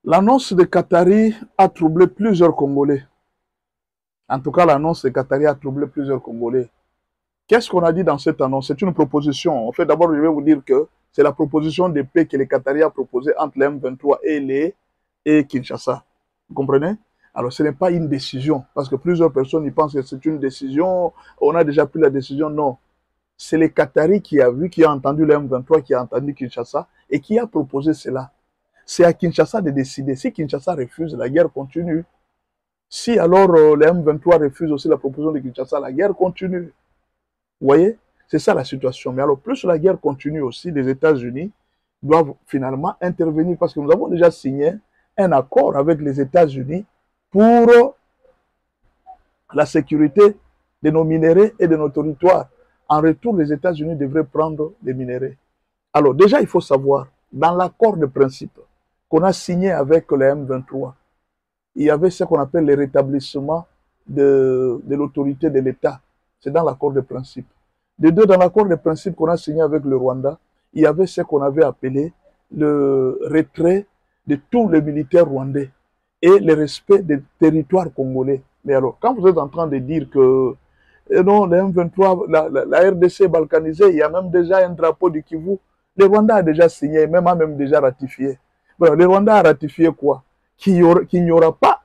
L'annonce de Qatari a troublé plusieurs Congolais. En tout cas, l'annonce de Qatari a troublé plusieurs Congolais. Qu'est-ce qu'on a dit dans cette annonce? C'est une proposition. En fait, d'abord, je vais vous dire que c'est la proposition de paix que les Qataris ont proposée entre les M23 et Kinshasa. Vous comprenez? Alors, ce n'est pas une décision, parce que plusieurs personnes y pensent que c'est une décision, on a déjà pris la décision. Non. C'est les Qataris qui a vu, qui a entendu les M23, qui a entendu Kinshasa, et qui a proposé cela. C'est à Kinshasa de décider. Si Kinshasa refuse, la guerre continue. Si alors les M23 refusent aussi la proposition de Kinshasa, la guerre continue. Vous voyez? C'est ça la situation. Mais alors, plus la guerre continue aussi, les États-Unis doivent finalement intervenir parce que nous avons déjà signé un accord avec les États-Unis pour la sécurité de nos minéraux et de nos territoires. En retour, les États-Unis devraient prendre des minéraux. Alors, déjà, il faut savoir, dans l'accord de principe qu'on a signé avec les M23, il y avait ce qu'on appelle le rétablissement de l'autorité de l'État. C'est dans l'accord de principe. De deux, dans l'accord de principe qu'on a signé avec le Rwanda, il y avait ce qu'on avait appelé le retrait de tous les militaires rwandais et le respect des territoires congolais. Mais alors, quand vous êtes en train de dire que non, les M23, la RDC est balkanisée, il y a même déjà un drapeau du Kivu, le Rwanda a déjà signé, même a même déjà ratifié. Bon, le Rwanda a ratifié quoi? Qu'il n'y aura pas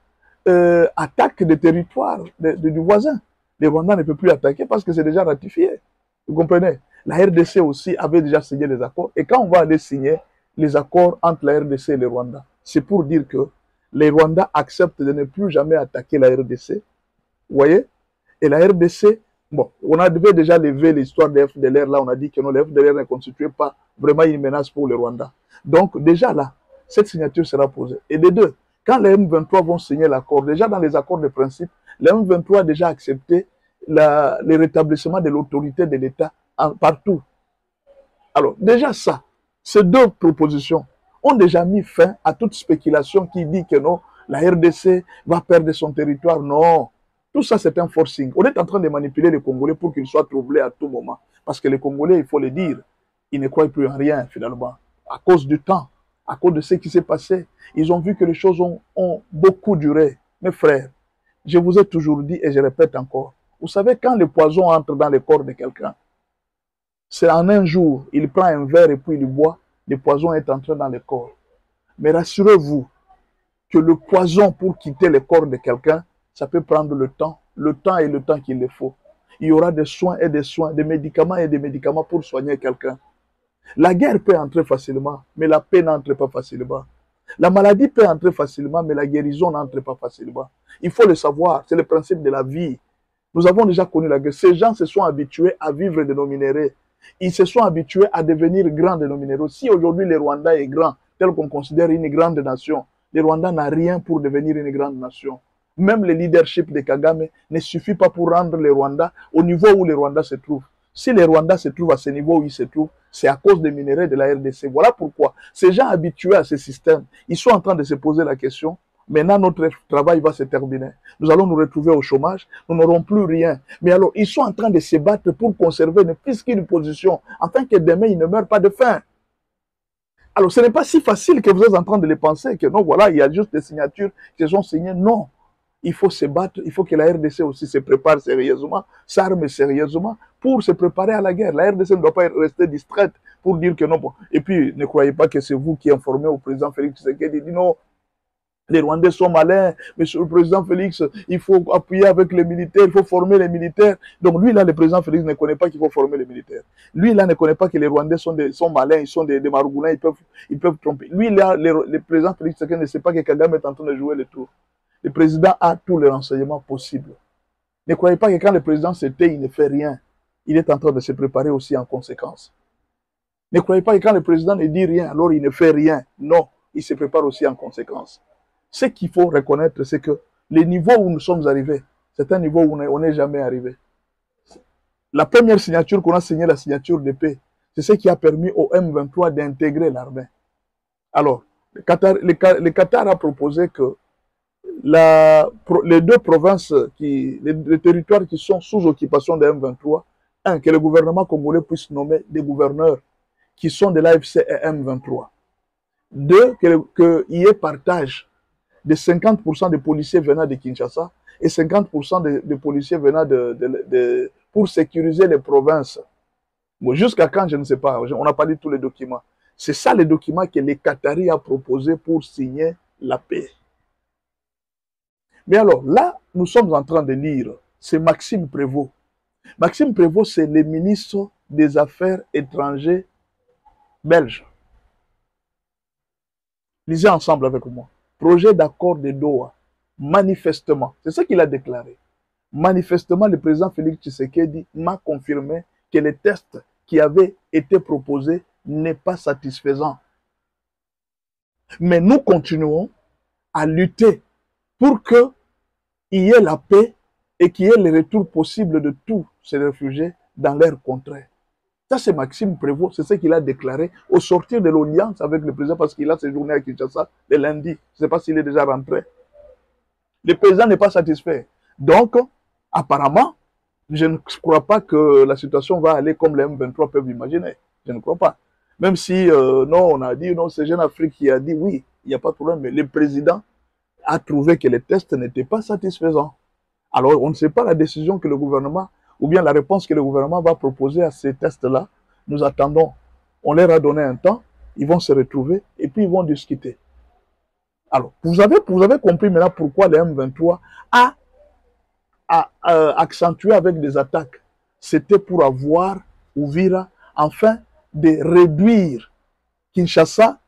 attaque des territoires du voisin. Le Rwanda ne peut plus attaquer parce que c'est déjà ratifié. Vous comprenez? La RDC aussi avait déjà signé les accords. Et quand on va aller signer les accords entre la RDC et le Rwanda, c'est pour dire que les Rwandais acceptent de ne plus jamais attaquer la RDC. Vous voyez? Et la RDC, bon, on avait déjà levé l'histoire des FDLR. Là, on a dit que non, les FDLR ne constituaient pas vraiment une menace pour le Rwanda. Donc, déjà là, cette signature sera posée. Et les deux, quand les M23 vont signer l'accord, déjà dans les accords de principe, les M23 a déjà accepté le rétablissement de l'autorité de l'État partout. Alors, déjà ça, ces deux propositions ont déjà mis fin à toute spéculation qui dit que non, la RDC va perdre son territoire. Non, tout ça c'est un forcing. On est en train de manipuler les Congolais pour qu'ils soient troublés à tout moment. Parce que les Congolais, il faut le dire, ils ne croient plus en rien finalement. À cause du temps, à cause de ce qui s'est passé, ils ont vu que les choses ont beaucoup duré. Mes frères, je vous ai toujours dit et je répète encore, vous savez, quand le poison entre dans le corps de quelqu'un, c'est en un jour, il prend un verre et puis il boit, le poison est entré dans le corps. Mais rassurez-vous que le poison pour quitter le corps de quelqu'un, ça peut prendre le temps et le temps qu'il le faut. Il y aura des soins et des soins, des médicaments et des médicaments pour soigner quelqu'un. La guerre peut entrer facilement, mais la paix n'entre pas facilement. La maladie peut entrer facilement, mais la guérison n'entre pas facilement. Il faut le savoir, c'est le principe de la vie. Nous avons déjà connu la guerre. Ces gens se sont habitués à vivre de nos minéraux. Ils se sont habitués à devenir grands de nos minéraux. Si aujourd'hui le Rwanda est grand, tel qu'on considère une grande nation, le Rwanda n'a rien pour devenir une grande nation. Même le leadership de Kagame ne suffit pas pour rendre le Rwanda au niveau où le Rwanda se trouve. Si le Rwanda se trouve à ce niveau où il se trouve, c'est à cause des minéraux de la RDC. Voilà pourquoi ces gens habitués à ce système, ils sont en train de se poser la question. Maintenant, notre travail va se terminer. Nous allons nous retrouver au chômage. Nous n'aurons plus rien. Mais alors, ils sont en train de se battre pour conserver ne plus qu'une position, afin que demain, ils ne meurent pas de faim. Alors, ce n'est pas si facile que vous êtes en train de le penser, que non, voilà, il y a juste des signatures qui sont signées. Non. Il faut se battre. Il faut que la RDC aussi se prépare sérieusement, s'arme sérieusement pour se préparer à la guerre. La RDC ne doit pas rester distraite pour dire que non. Bon. Et puis, ne croyez pas que c'est vous qui informez au président Félix Tshisekedi. Il dit non. Les Rwandais sont malins, monsieur le président Félix, il faut appuyer avec les militaires, il faut former les militaires. Donc lui, là, le président Félix ne connaît pas qu'il faut former les militaires. Lui, là, ne connaît pas que les Rwandais sont malins, ils sont des marougoulins, ils peuvent tromper. Lui, là, le président Félix ne sait pas que Kagame est en train de jouer le tour. Le président a tous les renseignements possibles. Ne croyez pas que quand le président se tait, il ne fait rien. Il est en train de se préparer aussi en conséquence. Ne croyez pas que quand le président ne dit rien, alors il ne fait rien. Non, il se prépare aussi en conséquence. Ce qu'il faut reconnaître, c'est que le niveau où nous sommes arrivés, c'est un niveau où on n'est jamais arrivé. La première signature qu'on a signée, la signature de paix, c'est ce qui a permis au M23 d'intégrer l'armée. Alors, le Qatar a proposé que les deux provinces, les territoires qui sont sous occupation de M23, que le gouvernement congolais puisse nommer des gouverneurs qui sont de l'AFC et M23. Deux, qu'il y ait partage de 50% des policiers venant de Kinshasa et 50% des policiers venant pour sécuriser les provinces. Bon, jusqu'à quand, je ne sais pas. On n'a pas lu tous les documents. C'est ça les documents que les Qataris ont proposés pour signer la paix. Mais alors, là, nous sommes en train de lire, c'est Maxime Prévost. Maxime Prévost, c'est le ministre des Affaires étrangères belge. Lisez ensemble avec moi. Projet d'accord de Doha. Manifestement, c'est ce qu'il a déclaré. Manifestement, le président Félix Tshisekedi m'a confirmé que les tests qui avaient été proposés n'est pas satisfaisant. Mais nous continuons à lutter pour qu'il y ait la paix et qu'il y ait le retour possible de tous ces réfugiés dans leur contrée. Ça, c'est Maxime Prévost, c'est ce qu'il a déclaré au sortir de l'audience avec le président parce qu'il a séjourné à Kinshasa le lundi. Je ne sais pas s'il est déjà rentré. Le président n'est pas satisfait. Donc, apparemment, je ne crois pas que la situation va aller comme les M23 peuvent imaginer. Je ne crois pas. Même si, non, on a dit, non, c'est Jeune Afrique qui a dit, oui, il n'y a pas de problème, mais le président a trouvé que les tests n'étaient pas satisfaisants. Alors, on ne sait pas la décision que le gouvernement, ou bien la réponse que le gouvernement va proposer à ces tests-là. Nous attendons. On leur a donné un temps, ils vont se retrouver, et puis ils vont discuter. Alors, vous avez compris maintenant pourquoi le M23 a accentué avec des attaques. C'était pour avoir Uvira, afin de réduire Kinshasa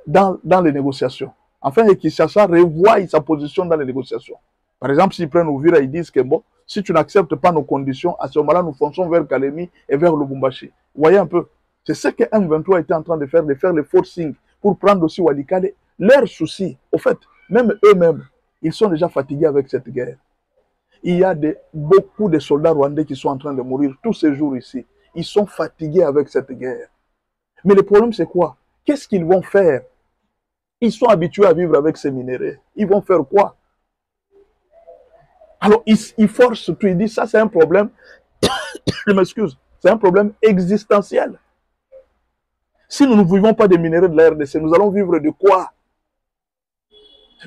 dans les négociations. Afin que Kinshasa revoie sa position dans les négociations. Par exemple, s'ils prennent Uvira, ils disent que bon, si tu n'acceptes pas nos conditions, à ce moment-là, nous fonçons vers Kalemi et vers Lubumbashi. Vous voyez un peu. C'est ce que M23 était en train de faire le forcing pour prendre aussi Walikale. Leur souci, au fait, même eux-mêmes, ils sont déjà fatigués avec cette guerre. Il y a beaucoup de soldats rwandais qui sont en train de mourir tous ces jours ici. Ils sont fatigués avec cette guerre. Mais le problème, c'est quoi? Qu'est-ce qu'ils vont faire? Ils sont habitués à vivre avec ces minéraux. Ils vont faire quoi? Alors, ils forcent tout. Ils disent, ça, c'est un problème, je m'excuse, c'est un problème existentiel. Si nous ne vivons pas des minéraux de la RDC, nous allons vivre de quoi?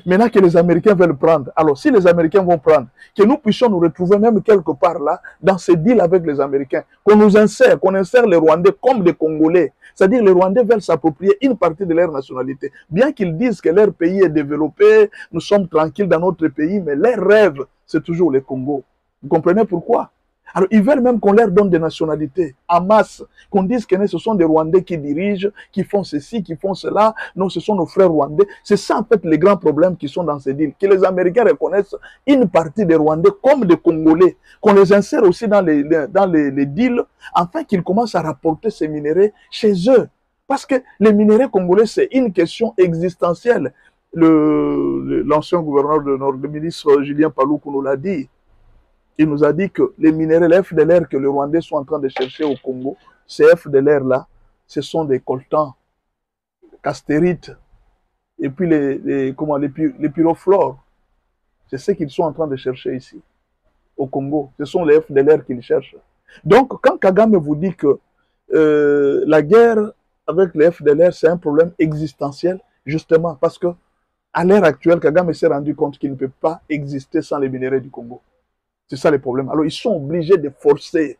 Maintenant que les Américains veulent prendre, alors si les Américains vont prendre, que nous puissions nous retrouver même quelque part là, dans ces deals avec les Américains, qu'on insère les Rwandais comme des Congolais. C'est-à-dire les Rwandais veulent s'approprier une partie de leur nationalité. Bien qu'ils disent que leur pays est développé, nous sommes tranquilles dans notre pays, mais leur rêve, c'est toujours le Congo. Vous comprenez pourquoi? Alors, ils veulent même qu'on leur donne des nationalités en masse, qu'on dise que ce sont des Rwandais qui dirigent, qui font ceci, qui font cela. Non, ce sont nos frères rwandais. C'est ça, en fait, les grands problèmes qui sont dans ces deals. Que les Américains reconnaissent une partie des Rwandais comme des Congolais, qu'on les insère aussi dans les deals, afin qu'ils commencent à rapporter ces minéraux chez eux. Parce que les minéraux congolais, c'est une question existentielle. L'ancien gouverneur de Nord, le ministre Julien Paluku nous l'a dit. Il nous a dit que les minéraux, les FDLR que les Rwandais sont en train de chercher au Congo, ces FDLR-là, ce sont des coltans, castérites, et puis les pyroflores. C'est ce qu'ils sont en train de chercher ici, au Congo. Ce sont les FDLR qu'ils cherchent. Donc, quand Kagame vous dit que la guerre avec les FDLR, c'est un problème existentiel, justement, parce que à l'heure actuelle, Kagame s'est rendu compte qu'il ne peut pas exister sans les minéraux du Congo. C'est ça le problème. Alors, ils sont obligés de forcer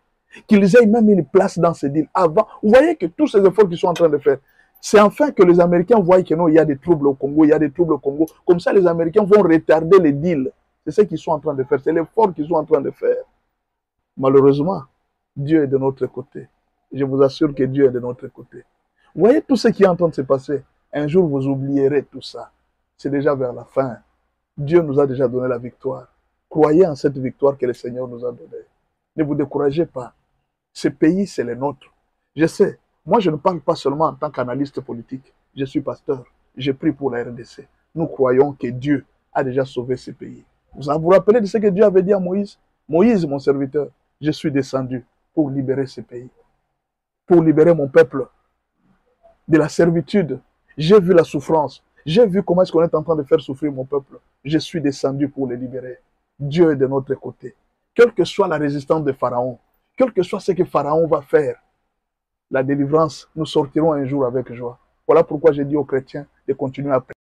qu'ils aient même une place dans ces deals. Avant, vous voyez que tous ces efforts qu'ils sont en train de faire, c'est enfin que les Américains voient que non, il y a des troubles au Congo, il y a des troubles au Congo. Comme ça, les Américains vont retarder les deals. C'est ce qu'ils sont en train de faire. C'est l'effort qu'ils sont en train de faire. Malheureusement, Dieu est de notre côté. Je vous assure que Dieu est de notre côté. Vous voyez tout ce qui est en train de se passer. Un jour, vous oublierez tout ça. C'est déjà vers la fin. Dieu nous a déjà donné la victoire. Croyez en cette victoire que le Seigneur nous a donnée. Ne vous découragez pas. Ce pays, c'est le nôtre. Je sais, moi je ne parle pas seulement en tant qu'analyste politique. Je suis pasteur. Je prie pour la RDC. Nous croyons que Dieu a déjà sauvé ce pays. Vous vous rappelez de ce que Dieu avait dit à Moïse? Moïse, mon serviteur, je suis descendu pour libérer ce pays. Pour libérer mon peuple de la servitude. J'ai vu la souffrance. J'ai vu comment est-ce qu'on est en train de faire souffrir mon peuple. Je suis descendu pour les libérer. Dieu est de notre côté. Quelle que soit la résistance de Pharaon, quel que soit ce que Pharaon va faire, la délivrance, nous sortirons un jour avec joie. Voilà pourquoi j'ai dit aux chrétiens de continuer à prier.